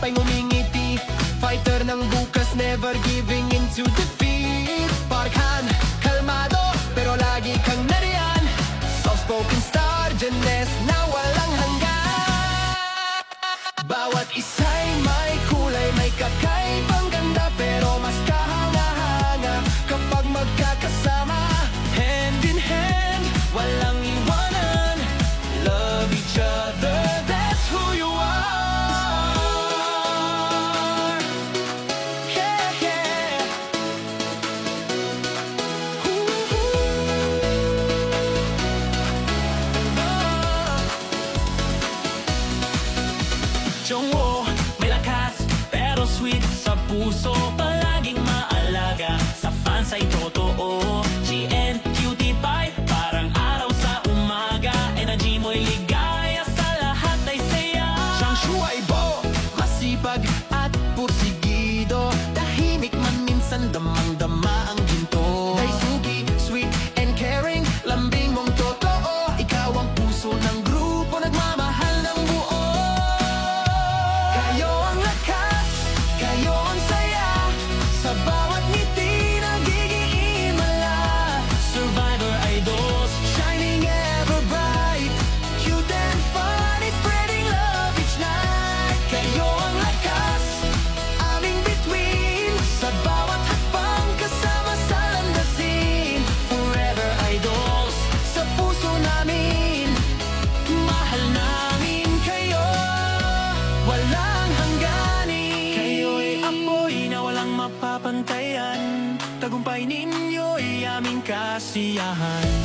pa'y ngumingiti, fighter ng bukas, never giving in to defeat. Parkhan, kalmado, pero lagi kang nariyan. Soft-spoken star, Jenes na walang hanggan. Bawat isa'y may kulay, may kakaibang ganda, pero mas kahanga-hanga kapag magkakasama. Hand in hand, walang iwanan. Love each other, that's who you are. Yeah, yeah. Chongwo, may lakas, pero sweet sa puso. Palaging maalaga, sa fans ay totoo. GN, cutie pie, parang araw sa umaga. Energy mo'y ligaya, sa lahat ay saya. Siyang Shuaibo, masipag at pursigido. Tahimik man minsan, damang-dama ang ginto. Daisugi, sweet and caring, lambing mong totoo. Ikaw ang puso ng grupo, nagmamahal ng buo. Kayo ang lakas, kayo ang saya. Sa bawat ngiti, nagiging-himala. Survivor idols, Shining ever bright, cute and funny, spreading love each night. Kayo ang lakas, aming between. Sa bawat hakbang, kasama sa landasin. Forever idols, sa puso namin. Mahal namin kayo, walang hangganin. kayo'y apoy na walang mapapantayan. Tagumpay ninyo'y aming kasiyahan.